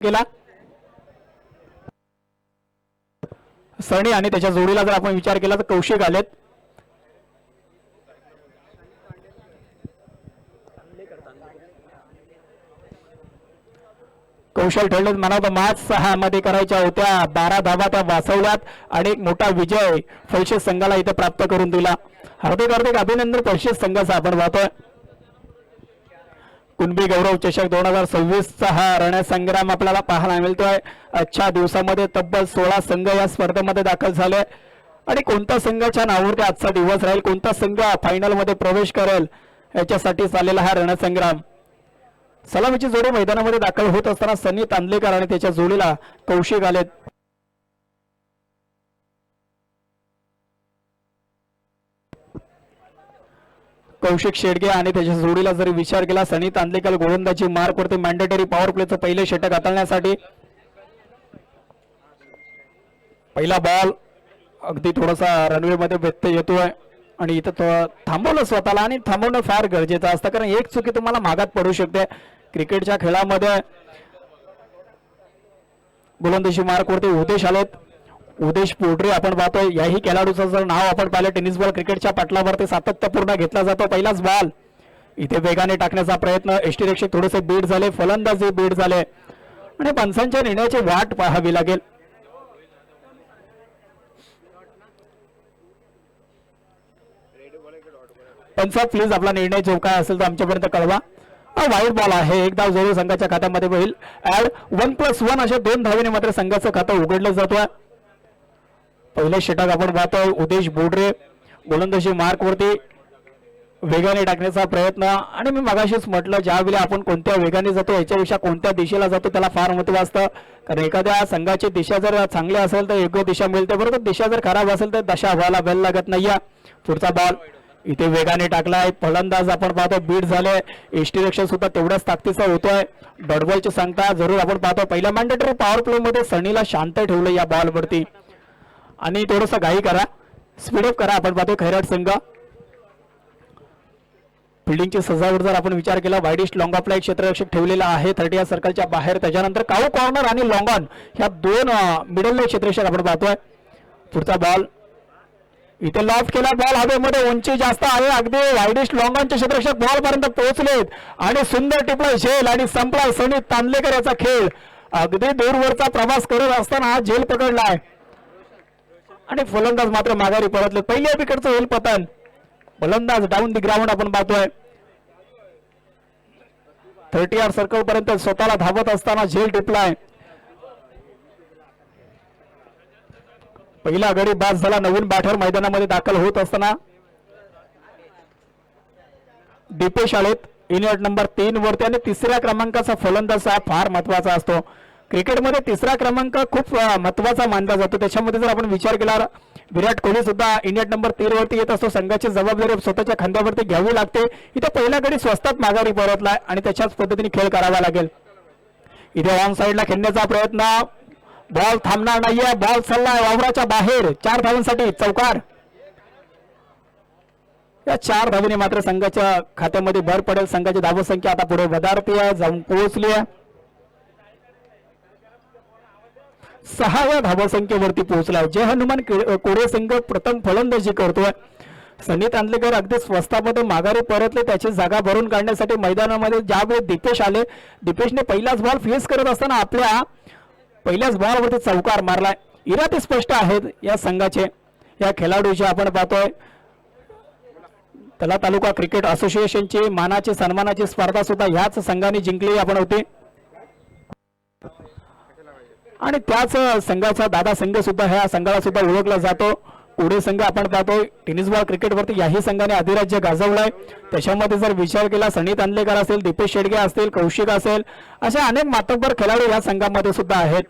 केला सणी आणि त्याच्या जोडीला जर आपण विचार केला तर कौशिक आलेत. कौशल ठेवले म्हणावं मॅच 6 मध्ये करायच्या होत्या. 12 धावा त्या वाचवल्यात आणि एक मोठा विजय फलशेष संघाला इथे प्राप्त करून दिला. हार्दिक हार्दिक अभिनंदन फलशेष संघाचा. आपण पाहतोय कुणबी गौरव चषक 2026 चा हा रणसंग्राम आपल्याला पाहायला मिळतोय. आजच्या दिवसामध्ये तब्बल 16 संघ या स्पर्धेमध्ये दाखल झाले आणि कोणत्या संघाच्या नावावरती आजचा दिवस राहील, कोणता संघ फायनल मध्ये प्रवेश करेल याच्यासाठी चाललेला हा रणसंग्राम. सलामीची जोडी मैदानामध्ये दाखल होत असताना सनी तांदलेकर आणि त्याच्या जोडीला कौशिक आलेत. कौशिक शेडगे आणि त्याच्या जोडीला जर विचार केला सनी तांदलेकर गोलंदाजी मार्क वरती मॅन्डेटरी पॉवर प्लेचं पहिले षटक हाताळण्यासाठी. पहिला बॉल अगदी थोडासा रनवे मध्ये व्यत्यय येतोय आणि इथं तो थांबवलं स्वतःला आणि थांबवणं फार गरजेचं असतं कारण एक चुकी तुम्हाला मागात पडू शकते. क्रिकेटच्या खेळामध्ये गोलंदाजी मार्क वरती उदेश आलेत. उदेश पोड्रे आपण पाहतोय. याही खेळाडूचं जर नाव आपण पाहिलं टेनिस बॉल क्रिकेटच्या पटलावरती सातत्यपूर्ण घेतला जातो. पहिलाच बॉल इथे वेगाने टाकण्याचा प्रयत्न. यष्टीरक्षक थोडेसे बीट झाले, फलंदाजी बीट झाले आणि पंचांच्या निर्णयाची वाट पाहावी लागेल. पंचा प्लीज आपला निर्णय जो काय असेल तो आमच्यापर्यंत कळवा. वाईट बॉल आहे. एक धाव जरूर संघाच्या खात्यामध्ये होईल. ऍड 1+1 अशा 2 धावेने मात्र संघाचं खातं उघडलं जातोय. पहिले षटक आपण पाहतोय. उदेश बोडरे गोलंदाजी मार्क वरती वेगाने टाकण्याचा प्रयत्न आणि मी मगाशीच म्हटलं ज्यावेळी आपण कोणत्या वेगाने जातो याच्यापेक्षा कोणत्या दिशेला जातो त्याला फार महत्त्व असतं. कारण एखाद्या संघाची दिशा जर चांगली असेल तर योग्य दिशा मिळते, बरोबर दिशा जर खराब असेल तर दशा व्हायला वेळ लागत नाहीये. पुढचा बॉल इथे वेगाने टाकलाय. फलंदाज आपण पाहतो बीट झाले. यष्टीरक्षक सुद्धा तेवढ्याच ताकदीचा होतोय. डॉटबॉलची सांगता जरूर आपण पाहतो. पहिल्या मॅन्डेटरी पॉवर प्ले मध्ये सनीला शांत ठेवलं या बॉल वरती आणि थोडस घाई करा, स्पीडअप करा. आपण पाहतो खैराट संघ फिल्डिंगची सजावट जर आपण विचार केला वाईडिश लॉंग ऑफला एक क्षेत्ररक्षक ठेवलेला आहे 30 या सर्कलच्या बाहेर. त्याच्यानंतर काऊ कॉर्नर आणि लॉंग ऑन ह्या 2 मिडल क्षेत्ररक्षक आपण पाहतोय. पुढचा बॉल इथे लॉफ्ट केला. बॉल हवेमध्ये उंची जास्त आहे. अगदी वाईडिश लॉंग ऑनचे क्षेत्ररक्षक बॉल पर्यंत पोहोचलेत आणि सुंदर टिपला झेल आणि संपला सनी तांदलेकर याचा खेळ. अगदी दूरवरचा प्रवास करत असताना हा झेल पकडलाय आणि फलंदाज मात्र माघारी परतले. पहिल्या विकेटचं होईल पतन. फलंदाज डाऊन दी ग्राउंड आपण पाहतोय. 30 यार्ड सर्कल पर्यंत स्वतःला धावत असताना झेल टिपलाय. पहिला गडी बाद झाला. नवीन बाठर मैदानामध्ये दाखल होत असताना दीपेश आलेत इनिट नंबर 3 वरती आणि 3ऱ्या क्रमांकाचा फलंदाज हा फार महत्वाचा असतो. क्रिकेटमध्ये 3रा क्रमांक खूप महत्वाचा मानला जातो. त्याच्यामध्ये जर आपण विचार केला विराट कोहली सुद्धा इनिट नंबर 3 वरती येत असतो. संघाची जबाबदारी स्वतःच्या खांद्यावरती घ्यावी लागते. इथे पहिला गडी स्वस्तात माघारी परतलाय आणि त्याच्याच पद्धतीने खेळ करावा लागेल. इथे ऑन साइडला खेळण्याचा प्रयत्न. बॉल थांबणार नाहीये. बॉल चाललाय वावराच्या बाहेर. 4 धावांसाठी चौकार. या 4 धावेने मात्र संघाच्या खात्यामध्ये भर पडेल. संघाची धावसंख्या आता पुढे वधारती आहे, जाऊन पोहोचली आहे. 6व्या धावसंख्येवरती पोहोचला. जय हनुमान कोरे संघ प्रथम फलंदाजी करतोय. सनी तांदलेकर अगदी स्वस्तामध्ये माघारी परतले. त्याची जागा भरून काढण्यासाठी मैदानामध्ये ज्यावेळी दीपेश आले, दीपेशने पहिलाच बॉल फेस करत असताना आपल्या पहिल्याच बॉलवरती चौकार मारलाय. इरादे स्पष्ट आहेत या संघाचे, या खेळाडूचे. आपण पाहतोय तला तालुका क्रिकेट असोसिएशनची मानाची सन्मानाची स्पर्धा सुद्धा ह्याच संघाने जिंकली आपण होती आणि त्याच संघाचा दादा संघ सुद्धा ह्या संघाला सुद्धा ओळखला जातो. पुढे संघ आपण पाहतोय टेनिस बॉल क्रिकेटवरती याही संघाने अधिराज्य गाजवलाय. त्याच्यामध्ये जर विचार केला सनी तांदलेकर असेल, दीपेश शेडगे असतील, कौशिक असेल, अशा अनेक मातब्बर खेळाडू या संघामध्ये सुद्धा आहेत.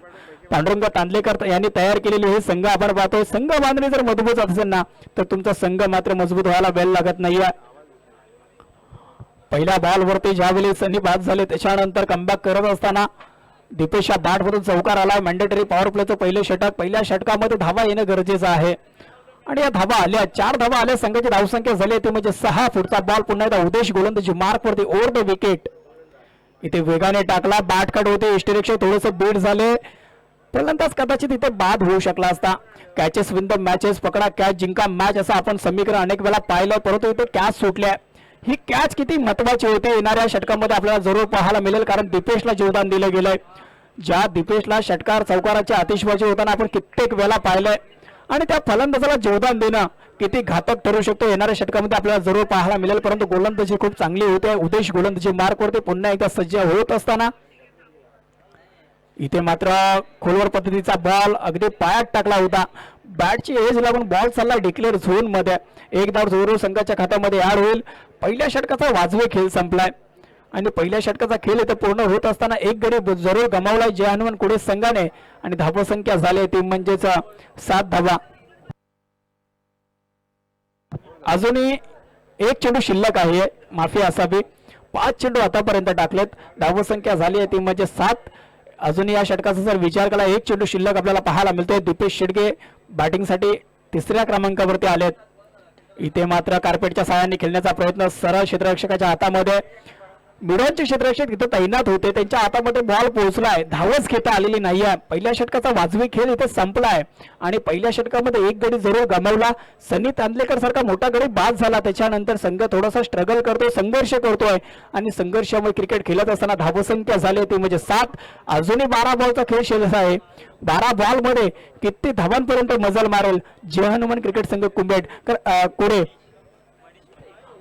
पांडुरंग तांदलेकर यांनी तयार केलेली हे संघ आपण पाहतोय. संघ बांधणी जर मजबूत असेल ना तर तुमचा संघ मात्र मजबूत व्हायला वेळ लागत नाहीये. पहिल्या बॉल वरती ज्यावेळी सनी बाद झाले त्याच्यानंतर कमबॅक करत असताना दीपेश बॅट वरून चौकार आलाय. मॅन्डेटरी पॉवर प्लेचं पहिले षटक. पहिल्या षटकामध्ये धावा येणं गरजेचं आहे आणि या धावा आल्या. 4 धावा आल्या. संघाची धावसंख्या झाली ती म्हणजे 6. पुढचा बॉल पुन्हा एकदा उदेश गोलंदाजी मार्क वरती ओव्हर द विकेट. इथे वेगाने टाकला, बॅट कट होते, इष्टरेक्षा थोडस बीट झाले, फलंदाज कदाचित इथे बाद होऊ शकला असता. कॅचेस विन द मॅचेस, पकडा कॅच जिंका मॅच असं आपण समीकरण अनेक वेळा पाहिलं, परंतु इथे कॅच सुटल्या. ही कॅच किती महत्वाची होती येणाऱ्या षटकामध्ये आपल्याला जरूर पाहायला मिळेल, कारण दीपेशला योगदान दिलं गेलंय. ज्या दीपेशला षटकार चौकाराची आतिषबाजी होताना आपण कित्येक वेळा पाहिलंय, आणि त्या फलंदाजाला योगदान देणं किती घातक ठरू शकतो येणाऱ्या षटकामध्ये आपल्याला जरूर पाहायला मिळेल. परंतु गोलंदाजी खूप चांगली होते, उदेश गोलंदाजी मार्कवरती पुन्हा एकदा सज्ज होत असताना इथे मात्र खोलवर पद्धतीचा बॉल अगदी पायात टाकला होता, बॅटची एज लागून बॉल चालला डिक्लेअर झोन मध्ये. एक धाव जरूर संघाच्या खात्यामध्ये ऍड होईल. पहिल्या षटकाचा वाजवी खेळ संपलाय आणि पहिल्या षटकाचा खेळ इथे पूर्ण होत असताना एक गडी जरूर गमावलाय जय हनुमान कुडे संघाने, आणि धावसंख्या झाली ती म्हणजेच 7 धावा. अजूनही एक चेंडू शिल्लक आहे, माफी असावी. 5 चेंडू आतापर्यंत टाकलेत, धावसंख्या झाली आहे ती म्हणजे 7. अजूनही या षटकाचा जर विचार केला, एक चेंडू शिल्लक आपल्याला पाहायला मिळतोय. दीपेश शेडगे बॅटिंगसाठी 3ऱ्या क्रमांकावरती आलेत. इथे मात्र कार्पेटच्या साहाय्याने खेळण्याचा प्रयत्न, सरळ क्षेत्ररक्षकाच्या हातामध्ये, मिडॉनचे क्षेत्ररक्षक इथे तैनात होते, त्यांच्या हातामध्ये बॉल पोहोचलाय, धावच घेता आलेली नाहीये. पहिल्या षटकाचा वाजवी खेळ इथे संपलाय आणि पहिल्या षटकामध्ये एक गडी जरूर गमावला. सनी तांदलेकर सारखा मोठा गडी बाद झाला, त्याच्यानंतर संघ थोडासा स्ट्रगल करतोय, संघर्ष करतोय, आणि संघर्षामुळे क्रिकेट खेळत असताना धावसंख्या झाली ती म्हणजे 7. अजूनही 12 बॉलचा खेळ शिल्लक आहे. 12 बॉल मध्ये किती धावांपर्यंत मजल मारेल जय हनुमान क्रिकेट संघ कुडे.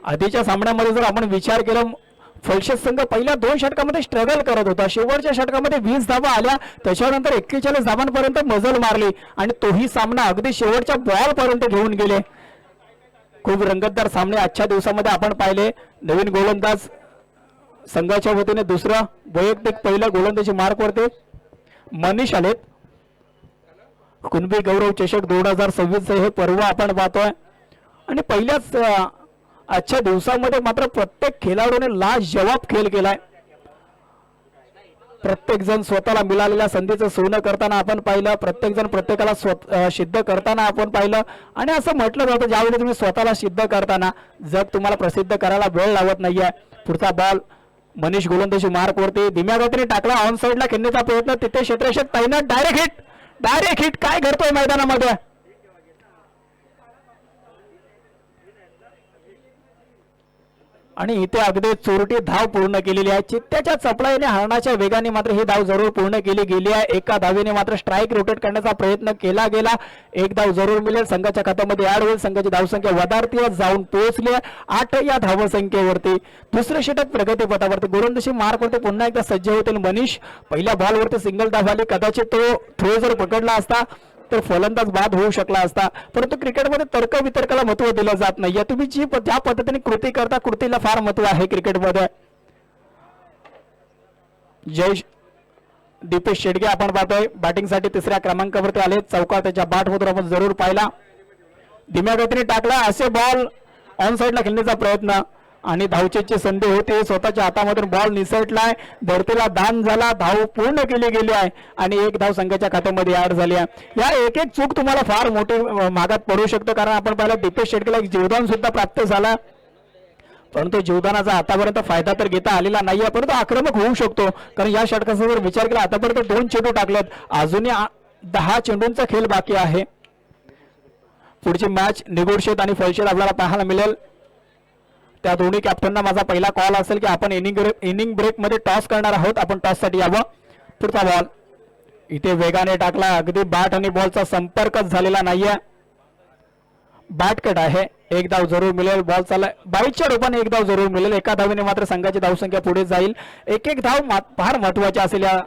आधीच्या सामन्यामध्ये जर आपण विचार केला, फलशेत संघ पहिल्या 2 षटकामध्ये स्ट्रगल करत होता, शेवटच्या षटकामध्ये 20 धावा आल्या, त्याच्यानंतर 41 धावांपर्यंत मजल मारली आणि तोही सामना अगदी शेवटच्या बॉल पर्यंत घेऊन गेले. खूप रंगतदार सामने आजच्या दिवसामध्ये आपण पाहिले. नवीन गोलंदाज संघाच्या वतीने दुसरा वैयक्तिक पहिला गोलंदाजी मार्कवरती मनीष आलेत. कुणबी गौरव चषक 2026 हे पर्व आपण पाहतोय, आणि पहिल्याच आजच्या दिवसामध्ये मात्र प्रत्येक खेळाडूने लाजवाब खेळ केलाय. प्रत्येक जण स्वतःला मिळालेल्या संधीचं सोनं करताना आपण पाहिलं, प्रत्येक जण प्रत्येकाला सिद्ध करताना आपण पाहिलं. आणि असं म्हटलं जातं, ज्यावेळी तुम्ही स्वतःला सिद्ध करताना जग तुम्हाला प्रसिद्ध करायला वेळ लावत नाहीये. पुढचा बॉल मनीष गोलंदाजी मार्कवरती धीम्या गतीने टाकला, ऑन साइडला खेळण्याचा प्रयत्न, तिथे क्षेत्ररक्षक तैनात, डायरेक्ट हिट काय करतोय मैदानामध्ये. आणि इथे अगदी चोरटी धाव पूर्ण केलेली आहे. चित्त्याच्या चपळाईने हरणाच्या वेगाने मात्र ही धाव जरूर पूर्ण केली गेली आहे. एका धावेने मात्र स्ट्राईक रोटेट करण्याचा प्रयत्न केला गेला. एक धाव जरूर मिळेल, संघाच्या खात्यामध्ये ऍड होईल. संघाची धावसंख्या वधारती जाऊन पोहोचली 8 या धावसंख्येवरती. दुसरे षटक प्रगतीपथावरती गोलंदाजी मार्कवरती पुन्हा एकदा सज्ज होतील मनीष. पहिल्या बॉलवरती सिंगल धाव आली, कदाचित तो थ्रो जर पकडला असता तर फलंदाज बाद होऊ शकला असता. परंतु क्रिकेटमध्ये तर्क वितर्काला महत्व दिलं जात नाही. तुम्ही ज्या पद्धतीने कृती करता, कृतीला फार महत्व आहे क्रिकेटमध्ये. जय दीपेश शेडगे आपण पाहतोय बॅटिंगसाठी 3ऱ्या क्रमांकावरती आले. चौकार त्याच्या बॅटमधून आपण जरूर पाहिला, धीम्या गतीने टाकला, असे बॉल ऑन साइडला खेळण्याचा प्रयत्न, आणि धावचेची संधी होती. स्वतःच्या हातामधून बॉल निसटलाय, धरतीला दान झाला, धाव पूर्ण केली गेली आहे आणि एक धाव संघाच्या खात्यामध्ये ऍड झाली आहे. या एक चूक तुम्हाला फार मोठी मागात पडू शकतो, कारण आपण पाहिलं दीपेश शेडगेला एक जीवदान सुद्धा प्राप्त झाला, परंतु जीवदानाचा आतापर्यंत फायदा तर घेता आलेला नाहीये. परंतु आक्रमक होऊ शकतो, कारण या षटकाचा जर विचार केला आतापर्यंत 2 चेंडू टाकलेत, अजूनही 10 चेंडूंचा खेळ बाकी आहे. पुढची मॅच निगोडशेत आणि फलशेत आपल्याला पाहायला मिळेल. त्या दोन्ही कॅप्टनना माझा पहिला कॉल असेल की आपण इनिंग ब्रेक मध्ये टॉस करणार आहोत, आपण टॉस साठी यावं. पुढचा बॉल इथे वेगाने टाकला, अगदी बॅट आणि बॉलचा संपर्कच झालेला नाहीये. बॅट कट आहे, एक धाव जरूर मिळेल. बॉल चाललाय, बाईच्या रूपाने एक धाव जरूर मिळेल. एका धावेने मात्र संघाची धावसंख्या पुढे जाईल. एक धाव फार महत्वाची असेल. या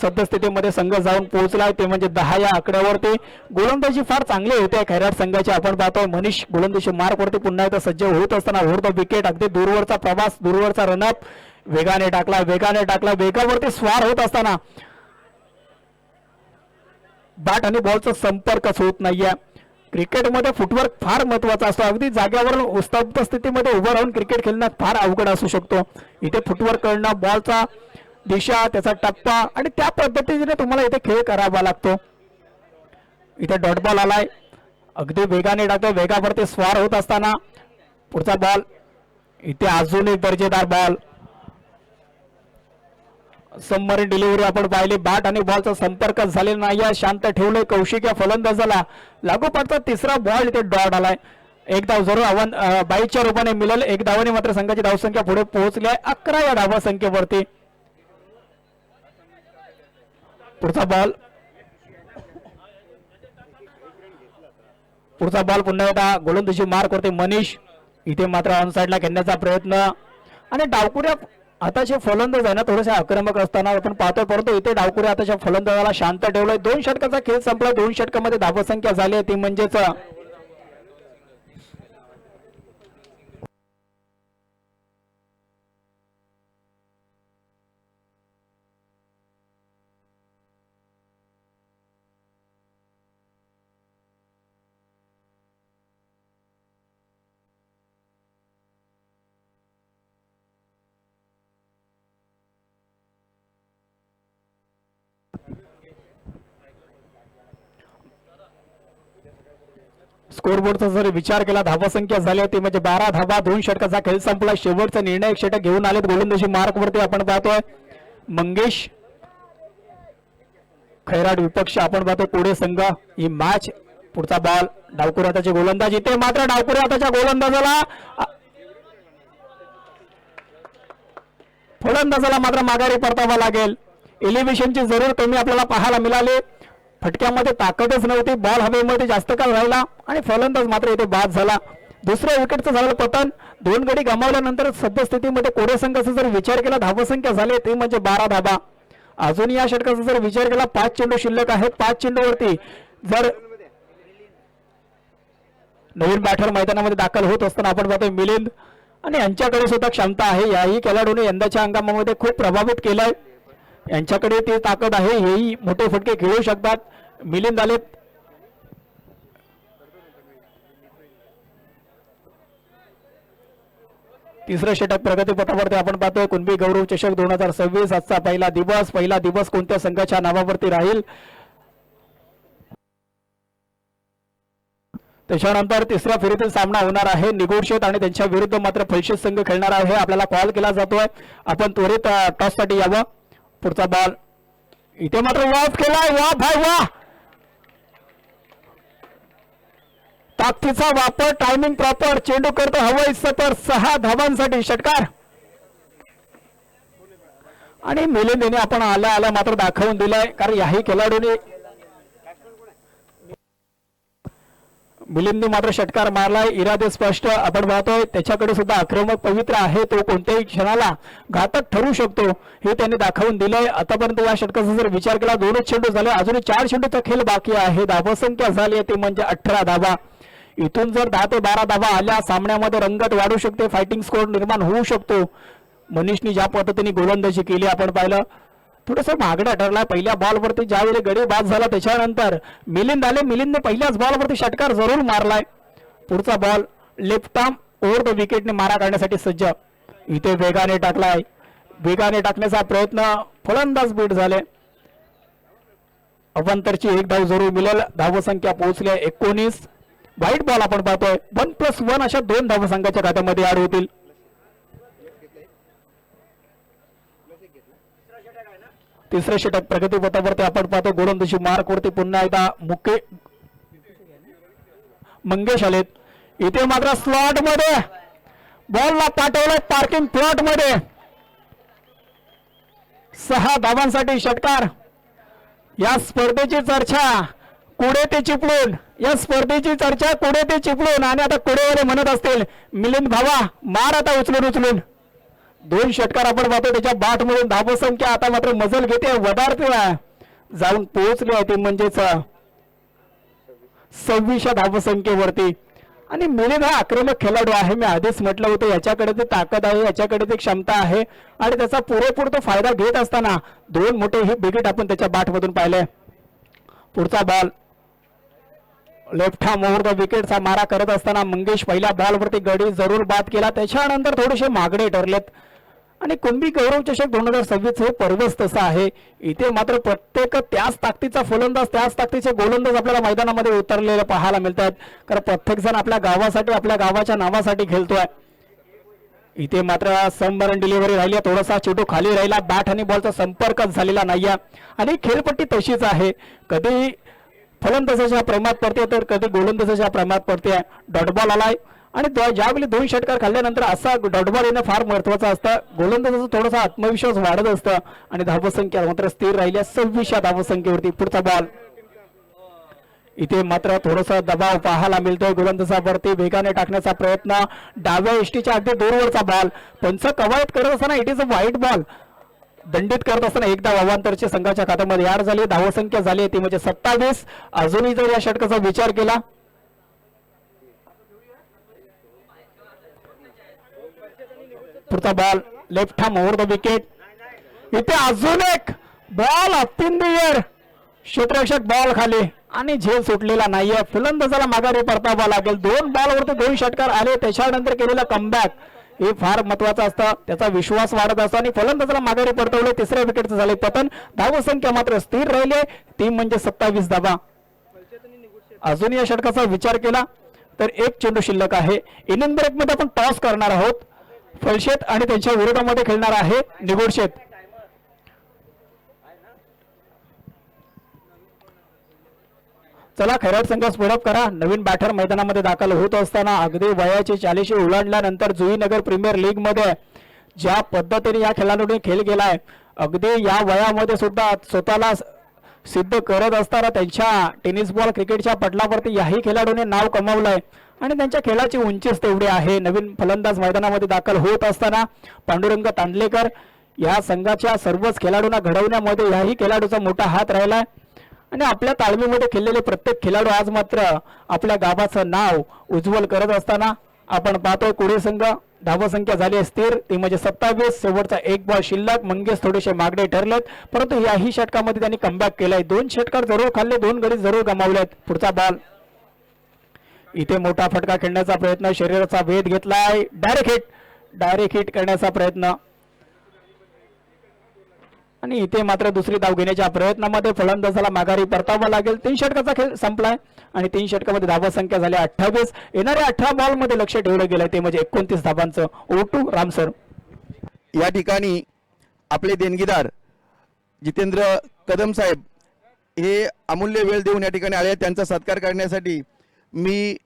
सद्यस्थितीमध्ये संघ जाऊन पोहोचलाय ते म्हणजे 10 या आकड्यावरती. गोलंदाजी फार चांगली होते खैराट संघाची आपण पाहतोय. मनीष गोलंदाजी मार्कवरती पुन्हा एकदा सज्ज होत असताना ओव्हर द विकेट, अगदी दूरवरचा प्रवास, दूरवरचा रनअप, वेगाने टाकला, वेगावरती स्वार होत असताना बॅट आणि बॉलचा संपर्कच होत नाहीये. क्रिकेटमध्ये फुटवर्क फार महत्वाचा असतो. अगदी जाग्यावरून स्तब्ध स्थितीमध्ये उभं राहून क्रिकेट खेळणं फार अवघड असू शकतो. इथे फुटवर्क करणं, बॉलचा दिशा, त्याचा टप्पा, आणि त्या पद्धतीने तुम्हाला इथे खेळ करावा लागतो. इथे डॉट बॉल आलाय, अगदी वेगाने टाकतो, वेगावरती स्वार होत असताना पुढचा बॉल, इथे अजून एक दर्जेदार बॉल, सबमरीन डिलिव्हरी आपण पाहिली. बॅट आणि बॉलचा संपर्क झालेला नाही. शांत ठेवलंय कौशिक या फलंदाजाला. लागोपाठचा तिसरा बॉल इथे डॉट आलाय. एक धाव जरूर आव्हान बाईच्या रूपाने मिळेल. एक धावाने मात्र संघाची धावसंख्या पुढे पोहोचली आहे 11 या धावा संख्येवरती. पुढचा बॉल पुन्हा एकदा गोलंदाजी मार्क करते मनीष. इथे मात्र ऑन साइडला खेळण्याचा प्रयत्न आणि डावकुऱ्या आताचे फलंदाज आहे ना थोडेसे आक्रमक असताना आपण पाहतोय, परंतु इथे डावकुऱ्या आताच्या फलंदाजाला शांत ठेवलंय. 2 षटकाचा खेळ संपला. 2 षटकामध्ये धावसंख्या झाली ती म्हणजेच स्कोरबोर्डचा जर विचार केला धावसंख्या झाली होती म्हणजे 12 धावा. 2 षटकाचा खेळ संपला. शेवटचा निर्णायक षटक घेऊन आलेत गोलंदाजी मार्क वरती आपण पाहतोय मंगेश खैराट विपक्ष आपण पाहतो पुढे संघ ही मॅच. पुढचा बॉल डावकुरे हाताचे गोलंदाज. इथे मात्र डावकुरे हाताच्या गोलंदाजाला फलंदाजाला मात्र माघारी परतावा लागेल. एलिव्हेशनची जरूर कमी आपल्याला पाहायला मिळाली. फटक्यामध्ये ताकदच नव्हती. बॉल हवेमध्ये जास्त काळ राहिला आणि फलंदाज मात्र इथे बाद झाला. दुसऱ्या विकेटचं झालं पतन. 2 गडी गमावल्यानंतर सद्यस्थितीमध्ये कोरे संघाचा जर विचार केला धावसंख्या झाली ते म्हणजे 12 धावा. अजून या षटकाचा जर विचार केला 5 चेंडू शिल्लक आहेत. 5 चेंडूवरती जर नवीन बॅटर मैदानामध्ये दाखल होत असताना आपण पाहतोय मिलिंद आणि यांच्याकडे सुद्धा क्षमता आहे. याही खेळाडूने यंदाच्या हंगामामध्ये खूप प्रभावित केलंय. यांच्याकडे ती ताकद आहे. हेही मोठे फटके खेळू शकतात. मिलिंद आले. तिसरं षटक प्रगतीपथावरती आपण पाहतोय कुणबी गौरव चषक 2026 आजचा पहिला दिवस कोणत्या संघाच्या नावावरती राहील त्याच्यानंतर तिसऱ्या फेरीतील सामना होणार आहे. निगोडशेत आणि त्यांच्या विरुद्ध मात्र फलशेत संघ खेळणार आहे. आपल्याला कॉल केला जातोय आपण त्वरित टॉस साठी यावं. पुढचा बॉल इथे मात्र वाफ केलाय. वा भाई वा. ताकदीचा वापर. Timing proper. चेंडू करतो हवाई सफर. 6 धावांसाठी षटकार आणि मिलिंद यांनी आपण आला मात्र दाखवून दिलाय. कारण याही खेळाडूने मिलिंदने मात्र षटकार मारलाय. इरादे स्पष्ट आपण पाहतोय. त्याच्याकडे सुद्धा आक्रमक पवित्र आहे. तो कोणत्याही क्षणाला घातक ठरू शकतो हे त्यांनी दाखवून दिलंय. आतापर्यंत या षटकाचा जर विचार केला 2च चेंडू झाले. अजून 4 चेंडूचा खेळ बाकी आहे. धावसंख्या झाली ती म्हणजे 18 धावा. इथून जर 10 ते 12 धावा आल्या सामन्यामध्ये रंगत वाढू शकते. फायटिंग स्कोर निर्माण होऊ शकतो. मनीषनी ज्या पद्धतीने गोलंदाजी केली आपण पाहिलं थोडस मागडा ठरला. पहिल्या बॉलवरती ज्यावेळी गडी बाद झाला त्याच्यानंतर मिलिंद आले. मिलिंदने पहिल्याच बॉलवरती षटकार जरूर मारलाय. पुढचा ball left arm over the विकेटने मारा काढण्यासाठी सज्ज. इथे वेगाने टाकलाय. वेगाने टाकण्याचा प्रयत्न फलंदाज बीट झाले. अवंतरची 1 धाव जरूर मिळेल. धावसंख्या पोहोचली 19. व्हाईट बॉल आपण पाहतोय. 1+1 अशा 2 धावा संघाच्या खात्यामध्ये ऍड होतील. तिसरे षटक प्रगतीपथावरती आपण पाहतो. गोलंदाजी मार्क वरती पुन्हा एकदा मंगेश आलेत. इथे मात्र स्लॉट मध्ये बॉलला पाठवलंय पार्किंग प्लॉट मध्ये. 6 धावांसाठी षटकार. या स्पर्धेची चर्चा कुडे ते चिपळूण. या स्पर्धेची चर्चा कुडे ते चिपळूण आणि आता कुडेवाले म्हणत असतील मिलिंद भावा मार आता उचलून. 2 षटकार आपण पाहतो. त्याच्या बाट मधून धावसंख्या आता मात्र मजल घेते. वदारते जाऊन पोहोचली आहे ती म्हणजेच 26 धावसंख्येवरती. आणि मिलिंद हा आक्रमक खेळाडू आहे. मी आधीच म्हटलं होतं याच्याकडे ती ताकद आहे. याच्याकडे ती क्षमता आहे आणि त्याचा पुरेपूर तो फायदा घेत असताना 2 मोठे हे बिगेट आपण त्याच्या बाट मधून पाहिले. पुढचा ball left arm over the विकेटचा मारा करत असताना मंगेश पहिल्या बॉलवरती गडी जरूर बाद केला. त्याच्यानंतर थोडेसे मागडे ठरलेत आणि कुणबी गौरव चषक 2026 हे पर्वच तसं आहे. इथे मात्र प्रत्येक त्याच ताकदीचा फलंदाज त्याच ताकदीचे गोलंदाज आपल्याला मैदानामध्ये उतरलेले पाहायला मिळतात. कारण प्रत्येक जण आपल्या गावासाठी आपल्या गावाच्या नावासाठी खेळतोय. इथे मात्र समरण डिलिव्हरी राहिली, थोडासा चेंडू खाली राहिला, बॅट आणि बॉलचा संपर्कच झालेला नाहीये आणि खेळपट्टी तशीच आहे. कधी फलंदाजाच्या प्रेमात पडते तर कधी गोलंदाजाच्या प्रेमात पडते. डॉट बॉल आलाय आणि ज्यावेळी 2 षटकार खाल्ल्यानंतर असा डॉट बॉल येणं फार महत्वाचं असतं. गोलंदाजाचा थोडासा आत्मविश्वास वाढत असतं आणि धावसंख्या मात्र स्थिर राहिल्या 26 धावसंख्येवरती. पुढचा बॉल इथे मात्र थोडासा दबाव पाहायला मिळतोय गोलंदाजावरती, वेगाने टाकण्याचा प्रयत्न, डाव्या इष्टीच्या अगदी दूरवरचा बॉल. पंच कवायत करत असताना it is a white ball दंडित करत असताना एकदा अवांतरच्या संघाच्या खात्यामध्ये याड झाली. धावसंख्या झाली ती म्हणजे 27. अजूनही जर या षटकाचा विचार केला पुढचा ball left arm over the wicket. इथे अजून एक बॉल अतिन द एअर, क्षेत्ररक्षक बॉल खाली आणि झेल सुटलेला नाहीये. फलंदाजाला माघारी परतावा लागेल. 2 बॉलवरती 2 षटकार आले, त्याच्यानंतर केलेला कमबॅक हे फार महत्वाचं असतं. त्याचा विश्वास वाढत असतो आणि फलंदाजाला माघारी परतवले. तिसऱ्या विकेटचं झाले पतन. धावसंख्या मात्र स्थिर राहिली ती म्हणजे 27 धावा. अजून या षटकाचा विचार केला तर एक चेंडू शिल्लक आहे. इनिंग ब्रेक मध्ये आपण टॉस करणार आहोत. फलशेत आणि त्यांच्या विरोधामध्ये खेळणार आहे निगोडशेत. चला खैराट संघ स्पीडअप करा. नवीन बॅटर मैदानामध्ये दाखल होत असताना अगदी वयाची 40 ओलांडल्यानंतर जुईनगर प्रीमियर लीग मध्ये ज्या पद्धतीने या खेळाडूने खेळ केलाय, अगदी या वयामध्ये सुद्धा स्वतःला सिद्ध करत असताना त्यांच्या टेनिस बॉल क्रिकेटच्या पटलावरती याही खेळाडूने नाव कमावलंय आणि त्यांच्या खेळाची उंचीच तेवढी आहे. नवीन फलंदाज मैदानामध्ये दाखल होत असताना पांडुरंग तांदलेकर या संघाच्या सर्वच खेळाडूंना घडवण्यामध्ये याही खेळाडूचा मोठा हात राहिलाय आणि आपल्या ताळमीमध्ये खेळलेले प्रत्येक खेळाडू आज मात्र आपल्या गावाचं नाव उज्ज्वल करत असताना आपण पाहतोय. कुडे संघ धावसंख्या झाली स्थिर ती म्हणजे 27. शेवटचा एक बॉल शिल्लक. मंगेश थोडेसे मागणे ठरलेत, परंतु याही षटकामध्ये त्यांनी कमबॅक केलाय. 2 षटकार जरूर खाल्ले, 2 गडी जरूर गमावलेत. पुढचा बॉल इथे मोठा फटका खेळण्याचा प्रयत्न, शरीराचा वेध घेतलाय, डायरेक्ट हिट करण्याचा प्रयत्न आणि इथे मात्र दुसरी धाव घेण्याच्या प्रयत्नामध्ये फलंदाजाला माघारी परतावा लागेल. 3 षटकाचा खेळ संपलाय आणि 3 षटकामध्ये धावसंख्या झाली 28. येणाऱ्या 18 बॉल मध्ये लक्ष ठेवलं गेलं ते म्हणजे 29 धावांचं. O2 Ramsar. या ठिकाणी आपले देणगीदार जितेंद्र कदम साहेब हे अमूल्य वेळ देऊन या ठिकाणी आले. त्यांचा सत्कार करण्यासाठी मी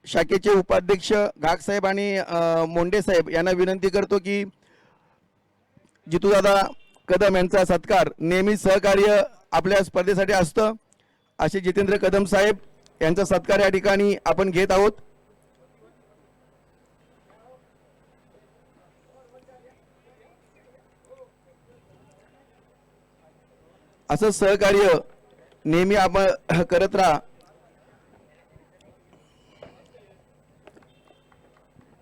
शाखेचे उपाध्यक्ष घाग साहेब आणि मोंडे साहेब यांना विनंती करतो की जितूदादा कदम यांचा सत्कार नेहमी सहकार्य आपल्या स्पर्धेसाठी असतं. असे जितेंद्र कदम साहेब यांचा सत्कार या ठिकाणी आपण घेत आहोत. असं सहकार्य नेहमी आपण करत राहा.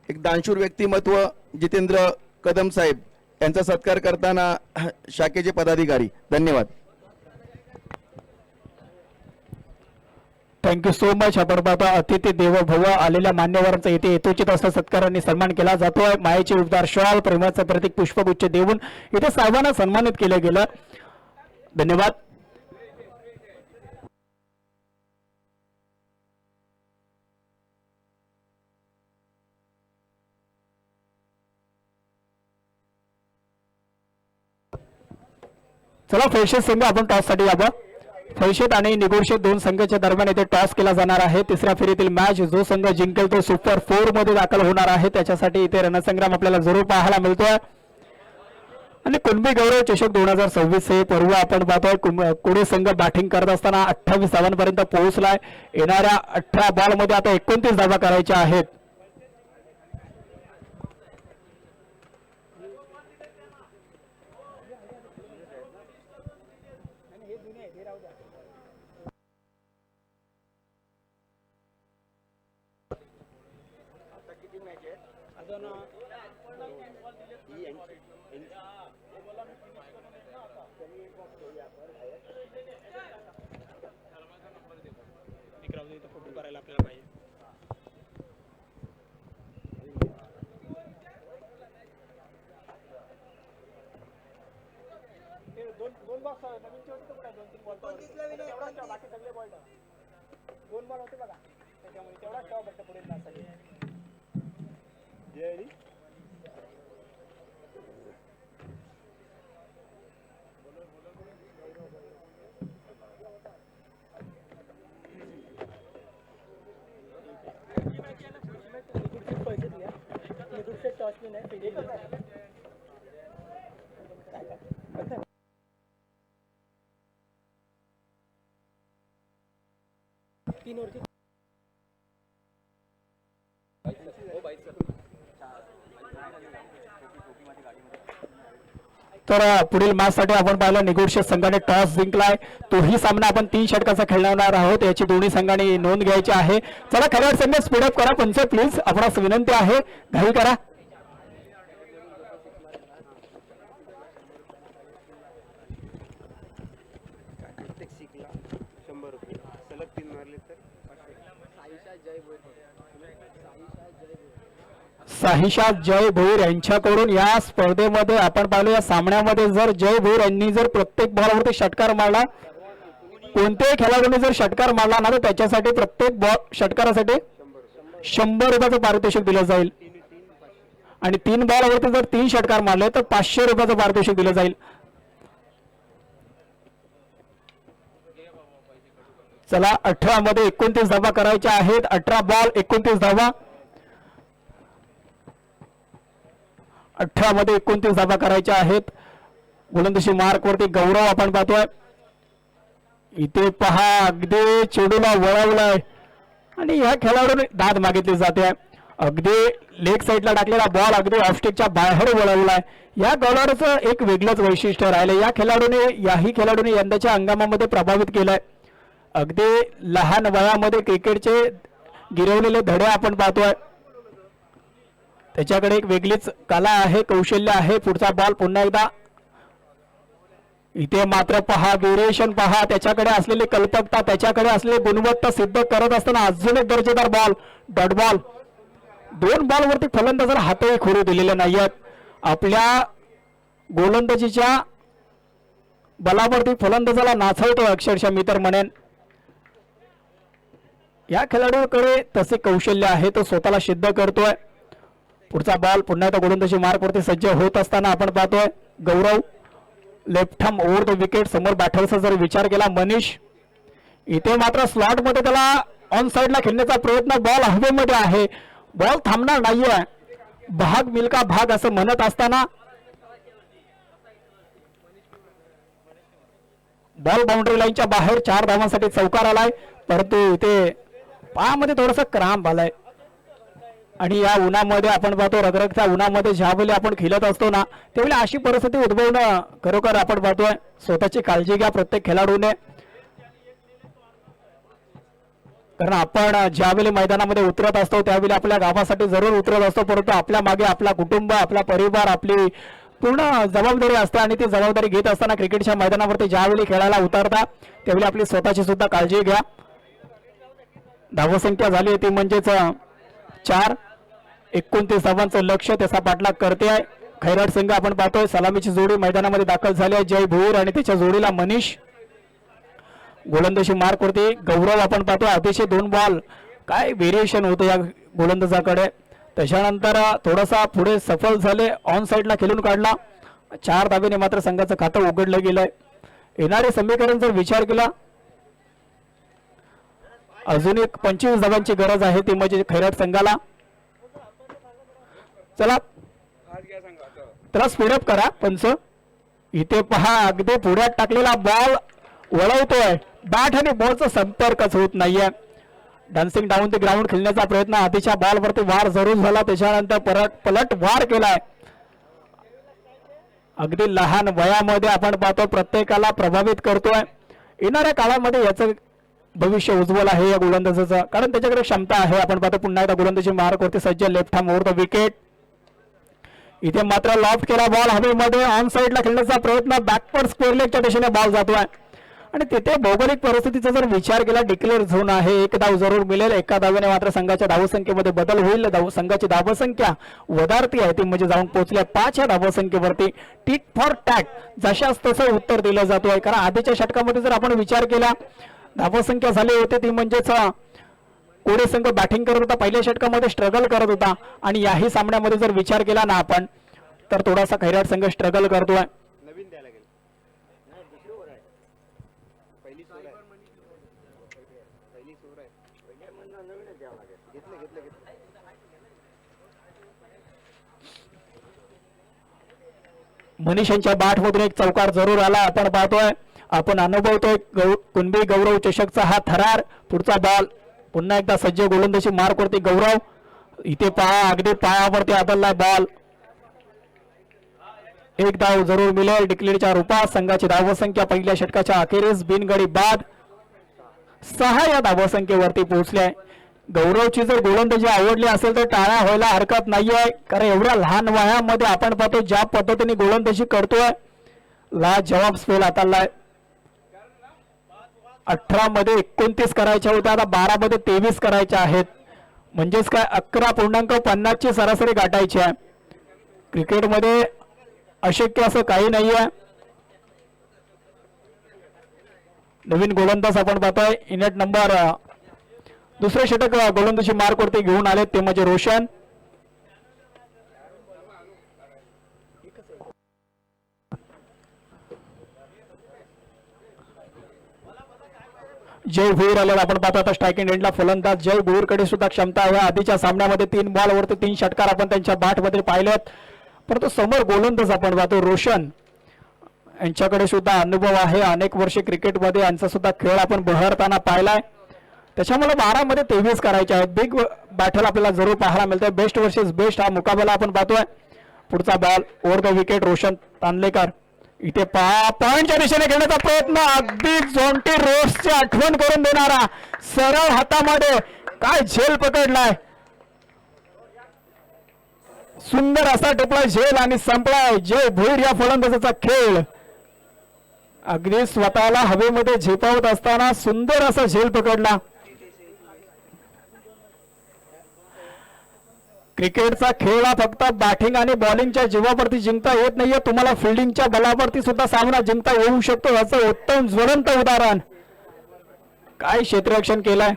एक दानशूर व्यक्तिमत्व जितेंद्र कदम साहेब यांचा सत्कार करताना शाखेचे पदाधिकारी. धन्यवाद. Thank you so much. आपण पाहतो अतिथी देवो भव आलेल्या मान्यवरांचा इथे यथोचित असा सत्काराने सन्मान केला जातोय. मायेचे उद्गार शाल प्रेमाचं प्रतीक पुष्पगुच्छ देऊन इथे सर्वांना सन्मानित केलं गेलं. धन्यवाद. चला फलशेत संघ आपण टॉस साठी यावं. फलशेत आणि निगोडशेत 2 संघाच्या दरम्यान इथे टॉस केला जाणार आहे. तिसऱ्या फेरीतील मॅच जो संघ जिंकेल तो सुपर 4 मध्ये दाखल होणार आहे. त्याच्यासाठी इथे रणसंग्राम आपल्याला जरूर पाहायला मिळतोय आणि कुणबी गौरव चषक 2026 हे पर्व आपण पाहतोय. कुडे संघ बॅटिंग करत असताना 28 धावांपर्यंत पोहोचलाय. येणाऱ्या 18 बॉल मध्ये आता 29 धावा करायच्या आहेत. तर पुढील मॅच साठी आपण पाहिलं निगोशियस संघाने टॉस जिंकलाय. तोही सामना आपण 3 षटकाचा खेळणार आहोत, याची दोन्ही संघांनी नोंद घ्यायची आहे. चला खराड संघ स्पीडअप करा पंच प्लीज, आपणास विनंती आहे, घाई करा. साहिशा जय भोईर यांच्याकडून या स्पर्धेमध्ये आपण पाहिलं, या सामन्यामध्ये जर जय भोईर यांनी जर प्रत्येक बॉलवरती षटकार मारला, कोणत्याही खेळाडूने जर षटकार मारला ना तर त्याच्यासाठी प्रत्येक बॉल षटकारासाठी 100 रुपयाचं पारितोषिक दिलं जाईल. आणि 3 बॉलवरती जर 3 षटकार मारले तर 500 रुपयाचं पारितोषिक दिलं जाईल. चला 18 मध्ये 29 धावा करायच्या आहेत. 18 बॉल 29 धावा. 18 मध्ये 29 धावा करायच्या आहेत. गोलंदाजी मार्क वरती गौरव आपण पाहतोय. इथे पहा अगदी चेंडूला वळवलाय आणि या खेळाडूने दाद मागितली जाते. अगदी लेग साईडला टाकलेला बॉल अगदी ऑफस्टिकच्या बाहेर वळवलाय. या गोलंदाजाचं एक वेगळंच वैशिष्ट्य राहिलंय. याही खेळाडूने यंदाच्या हंगामामध्ये प्रभावित केलाय. अगदी लहान वयामध्ये क्रिकेटचे गिरवलेले धडे आपण पाहतोय. त्याच्याकडे एक वेगळीच कला आहे, कौशल्य आहे. पुढचा बॉल पुन्हा एकदा. इथे मात्र पहा ड्युरेशन पहा, त्याच्याकडे असलेली कल्पकता, त्याच्याकडे असलेली गुणवत्ता सिद्ध करत असताना अजून एक दर्जेदार बॉल, डॉट बॉल. 2 बॉलवरती फलंदाजाला हातही खोडू दिलेले नाहीयेत. आपल्या गोलंदाजीच्या बलावरती फलंदाजाला नाचवतोय अक्षरशः मी तर म्हणेन. या खेळाडूकडे तसे कौशल्य आहे, तो स्वतःला सिद्ध करतोय. पुढचा बॉल पुन्हा एकदा गोलंदाजी मार्कवरती सज्ज होत असताना आपण पाहतोय Gaurav left arm over the wicket. समोर बॅटरचा जर विचार केला मनीष, इथे मात्र स्लॉट मध्ये त्याला ऑन साइडला खेळण्याचा प्रयत्न, बॉल हवेमध्ये आहे, बॉल थांबणार नाहीये. भाग मिल्का भाग असं म्हणत असताना बॉल बाउंड्री लाईनच्या बाहेर 4 धावांसाठी चौकार आलाय. परंतु इथे पायामध्ये थोडासा क्रांप आलाय. आणि या उन्हामध्ये आपण पाहतो, रगरगच्या उन्हामध्ये ज्यावेळी आपण खेळत असतो ना त्यावेळी अशी परिस्थिती उद्भवणं खरोखर आपण पाहतोय. स्वतःची काळजी घ्या प्रत्येक खेळाडूने, कारण आपण ज्यावेळी मैदानामध्ये उतरत असतो त्यावेळी आपल्या गावासाठी जरूर उतरत असतो, परंतु आपल्या मागे आपला कुटुंब, आपला परिवार, आपली पूर्ण जबाबदारी असते. आणि ती जबाबदारी घेत असताना क्रिकेटच्या मैदानावरती ज्यावेळी खेळायला उतरता त्यावेळी आपली स्वतःची सुद्धा काळजी घ्या. धावसंख्या झाली ती म्हणजेच 4. 29 धावांचं लक्ष त्याचा पाठलाग करते आहे खैराट संघ. आपण पाहतोय सलामीची जोडी मैदानामध्ये दाखल झाली आहे. जय भोईर आणि त्याच्या जोडीला मनीष. गोलंदाजी मार्क वरती गौरव आपण पाहतोय. अतिशय 2 बॉल, काय व्हेरिएशन होतं या गोलंदाजाकडे. त्याच्यानंतर थोडासा पुढे सफल झाले, ऑन साइडला खेळून काढला. 4 धावेने मात्र संघाचं खातं उघडलं गेलंय. येणारे समीकरण जर विचार केला, अजून एक 25 धावांची गरज आहे, ती म्हणजे खैराट संघाला. चला त्याला स्पीडअप करा पंच. इथे पहा अगदी पुढ्यात टाकलेला बॉल वळवतोय, बॅट आणि बॉलचा संपर्कच होत नाहीये. डान्सिंग डाऊन द ग्राउंड खेळण्याचा प्रयत्न, आधीच्या बॉलवरती वार जरूर झाला, त्याच्यानंतर पलट वार केलाय. अगदी लहान वयामध्ये आपण पाहतो प्रत्येकाला प्रभावित करतोय. येणाऱ्या काळामध्ये याचं भविष्य उज्ज्वल आहे या गोलंदाजाचं, कारण त्याच्याकडे क्षमता आहे. आपण पाहतो पुन्हा एकदा गोलंदाजी मार्क वरती सज्ज, left arm over the wicket. इथे मात्र लॉफ्ट केला बॉल हवेमध्ये, ऑन साइडला खेळण्याचा प्रयत्न, बॅकवर्ड स्क्वेअर लेगच्या दिशेने बॉल जातोय. आणि तिथे भौगोलिक परिस्थितीचा जर विचार केला, डिक्लेअर झोन आहे, 1 धाव जरूर मिळेल. 1 धावेने मात्र संघाच्या धावसंख्येमध्ये बदल होईल. संघाची धावसंख्या वधारती आहे, ती म्हणजे जाऊन पोहोचल्या 5 या धावसंख्येवरती. टिक फॉर टॅक जशाच तसं उत्तर दिलं जातोय. कारण आधीच्या षटकामध्ये जर आपण विचार केला, धावसंख्या झाली होती ती म्हणजेच कोडे संघ बॅटिंग करत होता, पहिल्या षटकामध्ये स्ट्रगल करत होता. आणि याही सामन्यामध्ये जर विचार केला ना आपण, तर थोडासा खैराट संघ स्ट्रगल करतोय. मनीष यांच्या बॅटमधून एक चौकार जरूर आला आपण पाहतोय. आपण अनुभवतोय कुणबी गौरव चषकचा हा थरार. पुढचा बॉल पुन्हा एकदा सज्ज गोलंदाजी मार्क वरती गौरव. इथे पहा अगदी पायावरती आदळलाय बॉल. एक धाव जरूर मिळेल डिक्लेअरच्या रूपात. संघाची धावसंख्या पहिल्या षटकाच्या अखेरीस बिनगडी बाद 6 या धावसंख्येवरती पोहोचले. गौरवची जर गोलंदाजी आवडली असेल तर टाळ्या व्हायला हरकत नाहीये, कारण एवढ्या लहान वयामध्ये आपण पाहतो ज्या पद्धतीने गोलंदाजी करतोय. जवाब स्पेल हाताळलाय. 18 मध्ये 29 करायच्या होत्या, आता 12 मध्ये 23 करायच्या आहेत. म्हणजेच काय 11.50 ची सरासरी गाठायची आहे. क्रिकेटमध्ये अशक्य असं काही नाहीये. नवीन गोलंदाज आपण पाहतोय इनेट नंबर दुसरे षटक गोलंदाजी मार्क वरती घेऊन आले ते म्हणजे रोशन. जय भुईर आलेला आपण पाहतो आता स्ट्रायकिंग एंडला फलंदाज जय भुईरकडे सुद्धा क्षमता आहे. आधीच्या सामन्यामध्ये 3 बॉलवरती 3 षटकार आपण त्यांच्या बॅटमध्ये पाहिलेत, परंतु समोर गोलंदाज आपण पाहतो रोशन यांच्याकडे सुद्धा अनुभव आहे. अनेक वर्षे क्रिकेटमध्ये यांचा सुद्धा खेळ आपण बहरताना पाहिलाय. त्याच्यामुळे 12 मध्ये 23 करायचे आहेत. बिग बॅटल आपल्याला जरूर पाहायला मिळतोय. बेस्ट वर्सेस बेस्ट हा मुकाबला आपण पाहतोय. पुढचा ball over the wicket Roshan Tandalekar. इथे पॉइंटच्या दिशेने खेळण्याचा प्रयत्न, अगदी जोंटी रोड्सची आठवण करून देणारा सरळ हातामध्ये काय झेल पकडलाय. सुंदर असा टिपला झेल आणि संपलाय जय भुईर या फलंदाजाचा खेळ. अगदी स्वतःला हवेमध्ये झेपावत असताना सुंदर असा झेल पकडला. क्रिकेटचा खेळ हा फक्त बॅटिंग आणि बॉलिंगच्या जीवावरती जिंकता येत नाहीये, तुम्हाला फिल्डिंगच्या बलावरती सुद्धा सामना जिंकता येऊ शकतो. याचं उत्तम ज्वलंत उदाहरण. काय क्षेत्ररक्षण केलंय.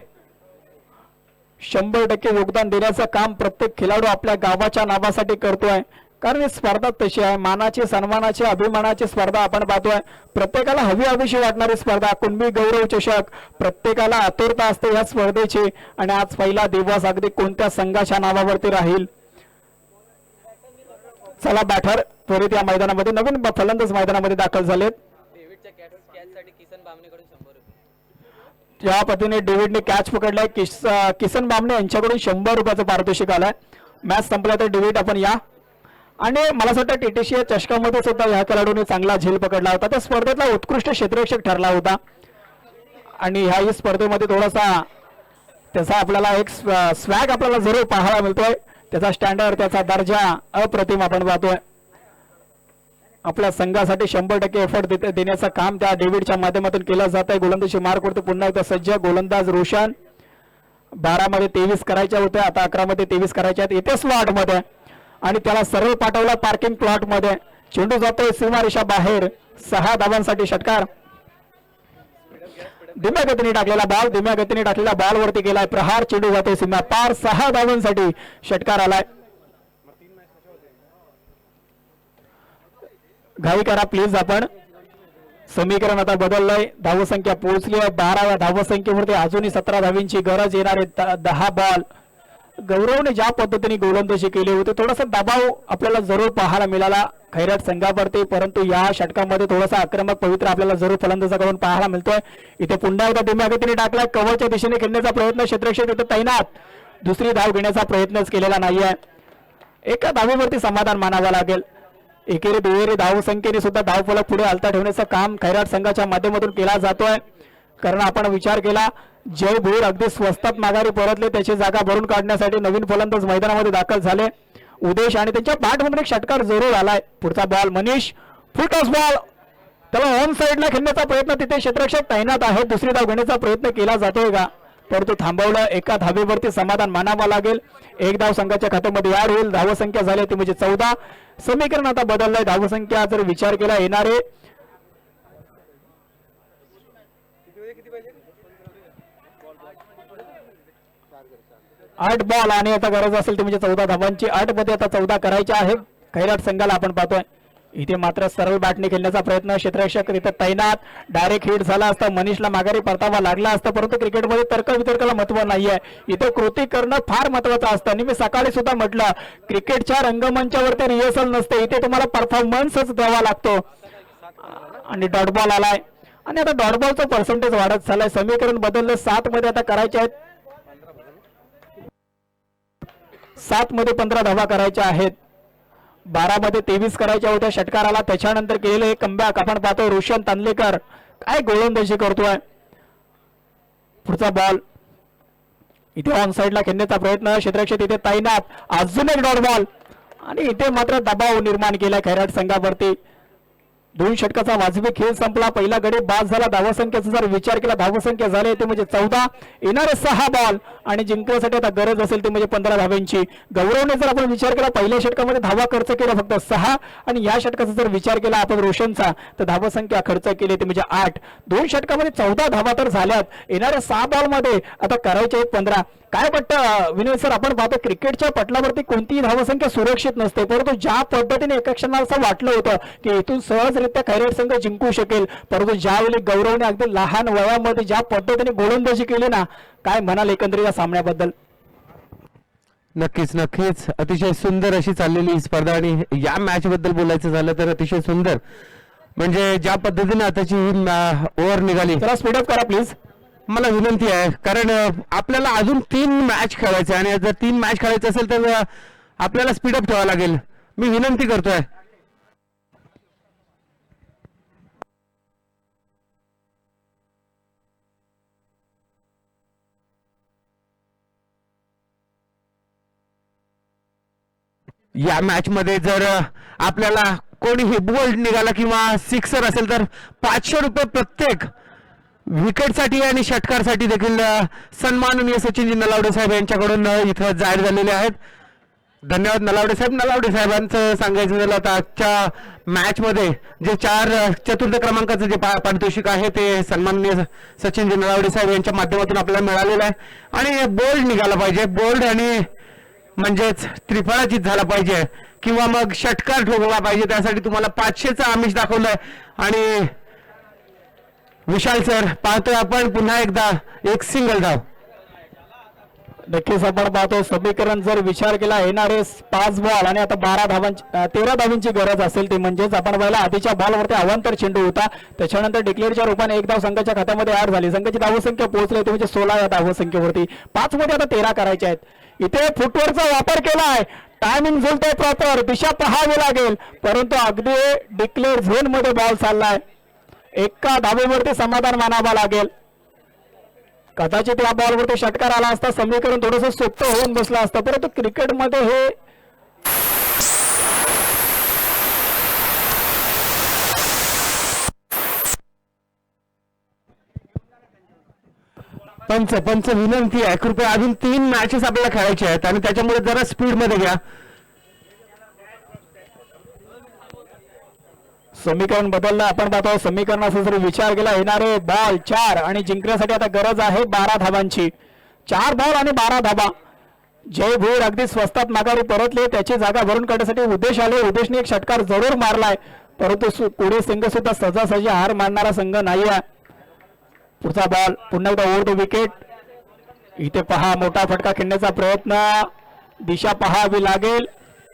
100% योगदान देण्याचं काम प्रत्येक खेळाडू आपल्या गावाच्या नावासाठी करतोय, कारण ही स्पर्धा तशी आहे. मानाची, सन्मानाची, अभिमानाची स्पर्धा आपण पाहतोय. प्रत्येकाला हवी हवीशी वाटणारी स्पर्धा कुणबी गौरव चषक. प्रत्येकाला आतुरता असते या स्पर्धेची. आणि आज पहिला दिवस अगदी कोणत्या संघाच्या नावावरती राहील. चला बॅटर त्वरित या मैदानामध्ये नवीन फलंदाज मैदानामध्ये दाखल झालेत. या पद्धतीने डेव्हिडने कॅच पकडलाय. किसन बामणे यांच्याकडून 100 रुपयाचं पारितोषिक आलाय. मॅच संपला तर डेव्हिड आपण या. आणि मला असं वाटतं TTC या चषकामध्ये सुद्धा या खेळाडूने चांगला झेल पकडला होता. त्या स्पर्धेतला उत्कृष्ट क्षेत्ररक्षक ठरला होता. आणि ह्या स्पर्धेमध्ये थोडासा त्याचा आपल्याला एक स्वॅग आपल्याला जरूर पाहायला मिळतोय. त्याचा स्टँडर्ड, त्याचा दर्जा अप्रतिम आपण पाहतोय. आपल्या संघासाठी 100% एफर्ट देण्याचं काम त्या डेव्हिडच्या माध्यमातून केलं जात आहे. गोलंदाजी मार्क वरती पुन्हा एकदा सज्ज गोलंदाज रोशन. 12 मध्ये 23 करायच्या होत्या, आता 11 मध्ये 23 करायच्या आहेत. इथे स्लॉट मध्ये आणि त्याला सरळ पाठवला पार्किंग प्लॉट मध्ये. चेंडू जातोय सीमारेषा बाहेर. 6 धावांसाठी षटकार. धीम्या गतीने टाकलेला बॉल, धीम्या गतीने टाकलेला बॉल वरती गेलाय प्रहार. चेंडू जातोय सीमा पार. 6 धावांसाठी षटकार आलाय. घाई करा प्लीज. आपण समीकरण आता बदललंय. धावसंख्या पोहोचली आहे 12व्या धावसंख्येवरती. अजूनही 17 धावींची गरज येणार आहे. 10 बॉल. गौरवने ज्या पद्धतीने गोलंदाजी केली होती, थोडासा दबाव आपल्याला जरूर पाहायला मिळाला खैरात संघावरती, परंतु या षटकामध्ये थोडासा आक्रमक पवित्र आपल्याला जरूर फलंदाजाकडून पाहायला मिळतोय. इथे पुन्हा एकदा धीम्या गतीने टाकलाय. कव्हरच्या दिशेने खेळण्याचा प्रयत्न. क्षेत्ररक्षक इथे तैनात. दुसरी धाव घेण्याचा प्रयत्नच केलेला नाहीये. एका धावेवरती समाधान मानावं लागेल. एकेरी दुहेरी धावसंख्येने सुद्धा धावफलक पुढे हलता ठेवण्याचं काम खैराट संघाच्या माध्यमातून केला जातोय. कारण आपण विचार केला जय भुईर अगदी स्वस्तात माघारी परतले. त्याची जागा भरून काढण्यासाठी नवीन फलंदाज मैदानामध्ये दाखल झाले. उदेश आणि त्यांच्या बॅटमधून एक षटकार जरूर आलाय. पुढचा बॉल मनीष. फुटॉस बॉल. त्याला ऑन साइडला खेळण्याचा प्रयत्न. तिथे क्षेत्ररक्षक तैनात आहे. दुसरी धाव घेण्याचा प्रयत्न केला जातोय का, परंतु थांबवलं. एका धावेवरती समाधान मानावं लागेल. एक धाव संघाच्या खात्यामध्ये ऍड होईल. धावसंख्या झाली ती म्हणजे 14. समीकरण आता बदललंय. धावसंख्या जर विचार केला येणारे 8 बॉल आणि आता गरज असेल ती म्हणजे 14 धावांची. 8 मध्ये आता 14 करायचे आहे खैराट संघाला आपण पाहतोय. इथे मात्र सरळ बॅटने खेळण्याचा प्रयत्न. क्षेत्ररक्षक तिथे तैनात. डायरेक्ट हिट झाला असता मनीषला माघारी परतावा लागला असता, परंतु क्रिकेटमध्ये तर्क वितर्काला महत्व नाहीये. इथे कृती करणं फार महत्वाचं असतं. आणि मी सकाळी सुद्धा म्हटलं क्रिकेटच्या रंगमंचावरती रिहर्सल नसते, इथे तुम्हाला परफॉर्मन्सच द्यावा लागतो. आणि डॉट बॉल आलाय. आणि आता डॉट बॉलचं पर्सेंटेज वाढत चाललंय. समीकरण बदललं. 7 मध्ये आता करायचे आहेत, 7 मध्ये 15 धावा करायच्या आहेत, 12 मध्ये 23 करायच्या होत्या षटकाराला. त्याच्यानंतर केलेलं हे कमबॅक आपण पाहतो. रोशन तांदलेकर काय गोलंदाजी करतोय. पुढचा बॉल इथे ऑन साइडला खेळण्याचा प्रयत्न, क्षेत्ररक्षक इथे तैनात. अजून एक डॉट बॉल आणि इथे मात्र दबाव निर्माण केला खैराट संघावरती. 2 षटकाचा वाजवी खेळ संपला. पहिला गडी बाद झाला. धावसंख्येचा जर विचार केला, धावसंख्या झाली ते म्हणजे 14. येणारे 6 बॉल आणि जिंकण्यासाठी आता गरज असेल ते म्हणजे 15 धाव्यांची. गौरवने जर आपण विचार केला, पहिल्या षटकामध्ये धावा खर्च केला फक्त 6 आणि या षटकाचा जर विचार केला आपण रोशनचा, तर धावसंख्या खर्च केली ते म्हणजे 8. 2 षटकामध्ये 14 धावा तर झाल्यात. येणाऱ्या 6 बॉल मध्ये आता करायचे आहेत 15. काय वाटतं विनय सर, आपण पाहतो क्रिकेटच्या पटलावरती कोणतीही धावसंख्या सुरक्षित नसते, परंतु ज्या पद्धतीने एका क्षणाला असं वाटलं होतं की इथून सहजरित्या खैराट संघ जिंकू शकेल, परंतु ज्यावेळी गौरवने अगदी लहान वयामध्ये ज्या पद्धतीने गोलंदाजी केली ना, काय म्हणाल एकंदरीत या सामन्याबद्दल? नक्कीच नक्कीच अतिशय सुंदर अशी चाललेली ही स्पर्धा आणि या मॅच बद्दल बोलायचं झालं तर अतिशय सुंदर, म्हणजे ज्या पद्धतीने आताची ओव्हर निघाली. जरा स्पीडअप करा प्लीज. मला विनंती आहे, कारण आपल्याला अजून 3 मॅच खेळायचे आणि जर 3 मॅच खेळायचे असेल तर आपल्याला स्पीडअप ठेवावं लागेल. मी विनंती करतोय. या मॅच मध्ये जर आपल्याला कोणीही बोल्ड निघाला किंवा सिक्सर असेल तर 500 रुपये प्रत्येक विकेटसाठी आणि षटकारसाठी देखील सन्माननीय सचिनजी नलावडे साहेब यांच्याकडून इथं जाहीर झालेले आहेत. धन्यवाद नलावडे साहेब. नलावडे साहेबांचं सांगायचं झालं तर आजच्या मॅच मध्ये जे 4 चतुर्थ क्रमांकाचं जे पारितोषिक आहे ते सन्माननीय सचिनजी नलावडे साहेब यांच्या माध्यमातून आपल्याला मिळालेलं आहे. आणि बोल्ड निघाला पाहिजे, बोल्ड आणि म्हणजेच त्रिफळाचीत झाला पाहिजे किंवा मग षटकार ठोकला पाहिजे. त्यासाठी तुम्हाला 500चं आमिष दाखवलंय. आणि विशाल सर, पाहतोय आपण पुन्हा एकदा एक सिंगल धाव. नक्कीच आपण पाहतो समीकरण जर विचार केला, येणारे 5 बॉल आणि आता 13 धावांची गरज असेल ते म्हणजेच आपण पाहिला आधीच्या बॉलवरती अवांतर चेंडू होता, त्याच्यानंतर डिक्लेअरच्या रूपाने 1 धाव संघाच्या खात्यामध्ये ऍड झाली. संघाची धावसंख्या पोहोचली ते म्हणजे 16 या धावसंख्येवरती. 5 मध्ये आता 13 करायचे आहेत. इथे फुटवर्कचा वापर केलाय, टायमिंग जुळतोय प्रॉपर, दिशा पहावी लागेल, परंतु अगदी डिक्लेअर झोन मध्ये बॉल चाललाय. एका धावेवरती समाधान मानावं लागेल. कदाचित या बॉलवरती षटकार आला असता समीकरण थोडंसं सोपं होऊन बसलं असतं, परंतु क्रिकेटमध्ये हे पंच विनंती आहे, कृपया अजून 3 मॅचेस आपल्याला खेळायचे आहेत आणि त्याच्यामुळे जरा स्पीड मध्ये घ्या. समीकरण बदललं. आपण पाहतो समीकरणाचा जर विचार केला, येणारे बॉल 4 आणि जिंकण्यासाठी आता गरज आहे 12 धावांची. 4 बॉल आणि 12 धावा. जय भूर अगदी स्वस्तात माघारी परतले, त्याची जागा भरून काढण्यासाठी उद्देश आले. उद्देशने एक षटकार जरूर मारलाय, परंतु पुढे संघ सुद्धा सहजासहजी हार मानणारा संघ नाही आहे. पुढचा बॉल पुन्हा एकदा ओव्हर द विकेट. इथे पहा मोठा फटका खेळण्याचा प्रयत्न, दिशा पहावी लागेल.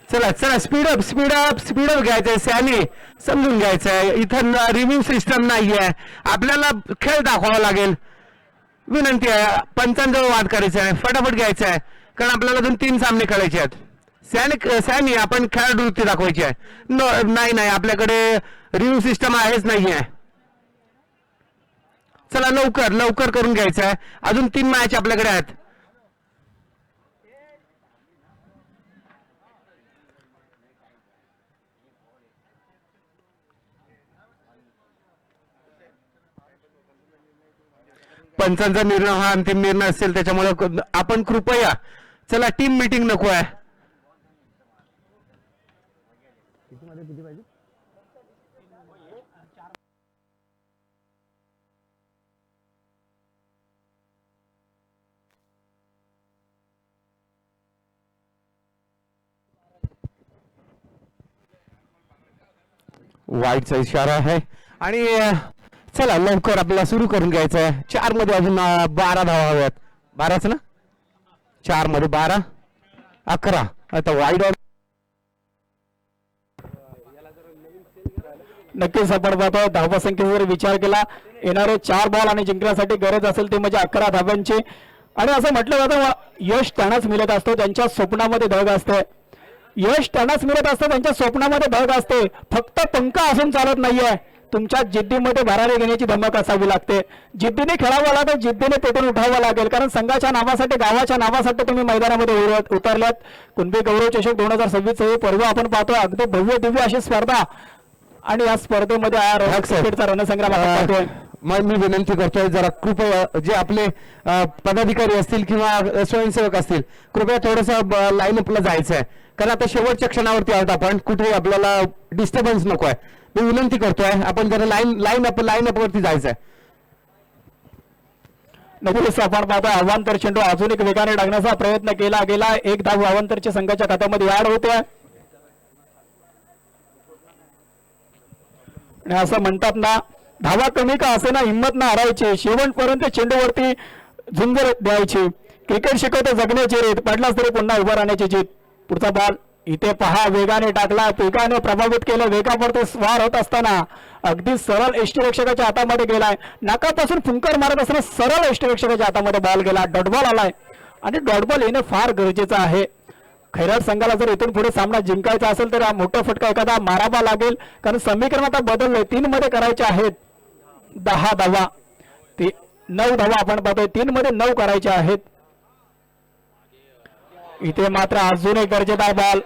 चला चला स्पीडअप घ्यायचंय. सॅनी समजून घ्यायचंय, इथं रिव्ह्यू सिस्टम नाहीये, आपल्याला खेळ दाखवावा लागेल. विनंती आहे, पंचांजवळ वाद करायचा आहे, फटाफट घ्यायचा आहे, कारण आपल्याला अजून 3 सामने खेळायचे आहेत. सॅनी आपण खेळाडूवृत्ती दाखवायची आहे. नाही आपल्याकडे रिव्ह्यू सिस्टम आहेच नाहीये. चला लवकर करून घ्यायचं आहे, अजून 3 मॅच आपल्याकडे आहेत. पंचांचा निर्णय हा अंतिम निर्णय असेल, त्याच्यामुळे आपण कृपया चला टीम मीटिंग नको आहे. वाईटचा इशारा आहे आणि चला लवकर आपल्याला सुरू करून घ्यायचं आहे. 4 मध्ये अजून 12 धावा हव्यात. 12च ना, 4 मध्ये 12, 11. आता वाईड नक्कीच आपण पाहतो धावसंख्येचा जर विचार केला, येणारे 4 बॉल आणि जिंकण्यासाठी गरज असेल ते म्हणजे 11 धाब्यांची. आणि असं म्हटलं जातं यश त्यांनाच मिळत असतो त्यांच्या स्वप्नामध्ये धग असते. यश त्यांनाच मिळत असतं त्यांच्या स्वप्नामध्ये धग असते. फक्त पंख असून चालत नाहीये, तुमच्या जिद्दीमध्ये भरारी घेण्याची धमक असावी लागते. जिद्दीने खेळावं लागेल, जिद्दीने पेटून उठावं लागेल. कारण संघाच्या नावासाठी, गावाच्या नावासाठी तुम्ही मैदानामध्ये उतरल्यात. कुणबी गौरव चषक 2026 हे पर्व आपण पाहतोय. अगदी भव्य दिव्य अशी स्पर्धा आणि या स्पर्धेमध्ये क्रिकेटचा रणसंग्राम आपण पाहतोय. मग मी विनंती करतोय जरा कृपया जे आपले पदाधिकारी असतील किंवा स्वयंसेवक असतील कृपया थोडस लाईनअपला जायचं आहे, कारण आता शेवटच्या क्षणावरती आहोत आपण. कुठेही आपल्याला डिस्टर्बन्स नको आहे. मी विनंती करतोय आपण जरा लाईन वरती जायचं आहे. नक्कीच आपण पाहतोय अवांतर चेंडू अजून एक वेगाने टाकण्याचा प्रयत्न केला गेला. एक धाव अवांतरच्या संघाच्या खात्यामध्ये ऍड होते. आणि असं म्हणतात ना, धावा कमी का असे ना, हिंमत ना हारायची, शेवटपर्यंत चेंडूवरती झुंज द्यायची. क्रिकेट शिकवते जगण्याची रीत, पडलाच तरी पुन्हा उभा राहण्याची जीत. पुढचा बॉल इथे पहा, वेगाने टाकला, वेगाने प्रभावित केलं. वेगावरती स्वार होत असताना अगदी सरळ यष्टीरक्षकाच्या हातामध्ये गेलाय. नाकापासून फुंकर मारत असताना सरळ यष्टीरक्षकाच्या हातामध्ये बॉल गेला. डॉट बॉल आलाय आणि डॉट बॉल येणं फार गरजेचं आहे. खैराट संघाला जर इथून पुढे सामना जिंकायचा असेल तर हा मोठा फटका एखादा मारावा लागेल, कारण समीकरण आता बदललंय. 3 मध्ये करायचे आहेत 10 धावा, 9 धावा आपण पाहतोय. 3 मध्ये 9 करायचे आहेत. इथे मात्र अजून एक गरजेदार बॉल,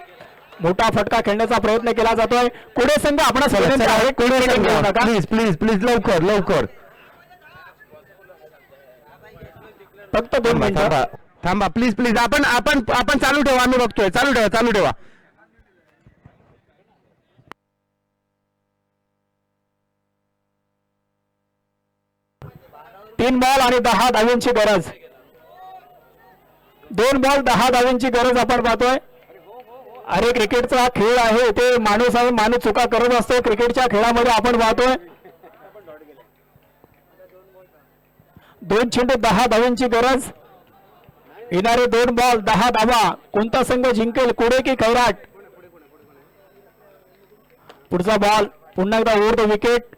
मोठा फटका खेळण्याचा प्रयत्न केला जातोय. कुडे संघ आपणास प्लीज प्लीज प्लीज लवकर लवकर फक्त 2 मिनिटं थांबा प्लीज प्लीज. आपण चालू ठेवा, आम्ही बघतोय. चालू ठेवा. तीन बॉल आणि 10 धाव्यांची गरज. 2 बॉल 10 धाव्यांची गरज आपण पाहतोय. अरे क्रिकेटचा खेळ आहे, ते माणूस चुका करत असतो. क्रिकेटच्या खेळामध्ये आपण पाहतोय 2 चेंडू 10 धाव्यांची गरज. येणारे 2 बॉल 10 धावा. कोणता संघ जिंकेल, कुडे की खैराट? पुढचा बॉल पुन्हा एकदा ओव्हर द विकेट.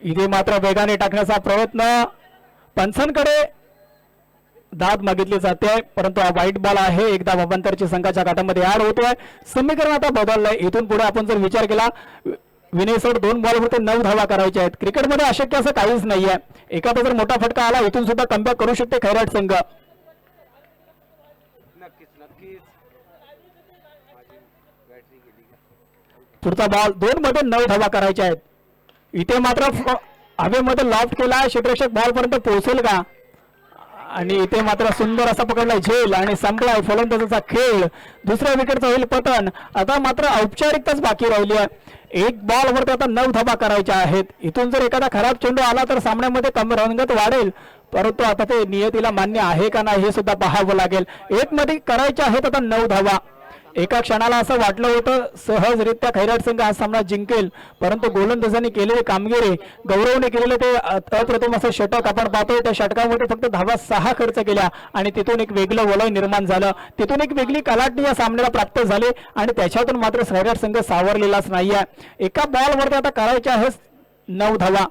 इथे मात्र वेगाने टाकण्याचा प्रयत्न, पंचांकडे दाद मागितली जाते, परंतु हा वाईट बॉल आहे. एकदा अवांतरच्या संघाच्या काठामध्ये ऍड होतोय. समीकरण आता बदललंय. इथून पुढे आपण जर विचार केला, विनय सर 2 बॉलवरती 9 धावा करायच्या आहेत. क्रिकेटमध्ये अशक्य असं काहीच नाहीये. एखादा जर मोठा फटका आला, इथून सुद्धा कमबॅक करू शकते खैराट संघ. पुढचा बॉल 2 मध्ये 9 धावा करायच्या आहेत. इथे मात्र हवेमध्ये लॉफ्ट केला, क्षेत्ररक्षक बॉल पर्यंत पोहोचेल का? आणि इथे मात्र सुंदर असा पकडलाय झेल आणि संपलाय फलंदाजाचा खेळ. दुसऱ्या विकेटचा होईल पतन. आता मात्र औपचारिकताच बाकी राहिली आहे. 1 बॉल वरती आता 9 धावा करायच्या आहेत. इथून जर एखादा खराब चेंडू आला तर सामन्यामध्ये रंगत वाढेल, परंतु आता ते नियतीला मान्य आहे का नाही हे सुद्धा पाहावं लागेल. 1 मध्ये करायच्या आहेत आता 9 धावा. एका क्षणाला असं वाटलं होतं सहजरित्या खैराट संघ हा सामना जिंकेल, परंतु गोलंदाजांनी केलेली कामगिरी, गौरवने केलेले ते अप्रतिम असं षटक आपण पाहतोय. त्या षटकामध्ये फक्त धावा 6 खर्च केल्या आणि तिथून एक वेगळं वलय निर्माण झालं. तिथून एक वेगळी कलाटणी या सामन्याला प्राप्त झाली आणि त्याच्यातून मात्र खैराट संघ सावरलेलाच नाहीये. एका बॉलवरती आता करायच्या आहेत 9 धावा.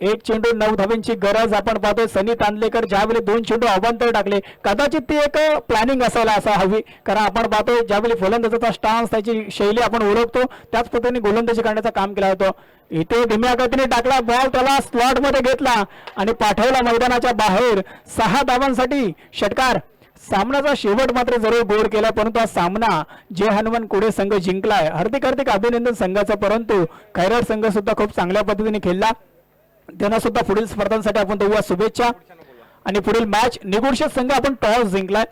1 चेंडू 9 धाव्यांची गरज आपण पाहतोय. सनी तांदलेकर ज्यावेळी 2 चेंडू अवांतर टाकले, कदाचित ती एक प्लॅनिंग असायला हवी, कारण आपण पाहतोय ज्यावेळी फलंदाजाचा स्टान्स, त्याची शैली आपण ओळखतो, त्याच पद्धतीने गोलंदाजी करण्याचं काम केलं होतं. इथे धीम्या गतीने टाकला बॉल, त्याला स्लॉट मध्ये घेतला आणि पाठवला मैदानाच्या बाहेर. 6 धावांसाठी षटकार. सामन्याचा शेवट मात्र जरूर गोड केला, परंतु हा सामना जे हनुमान कुडे संघ जिंकलाय. हार्दिक अभिनंदन संघाचं. परंतु खैराट संघ सुद्धा खूप चांगल्या पद्धतीने खेळला. त्यांना सुद्धा पुढील स्पर्धांसाठी आपण देऊया शुभेच्छा. आणि पुढील मॅच निगुडशेत संघ आपण टॉस जिंकलाय.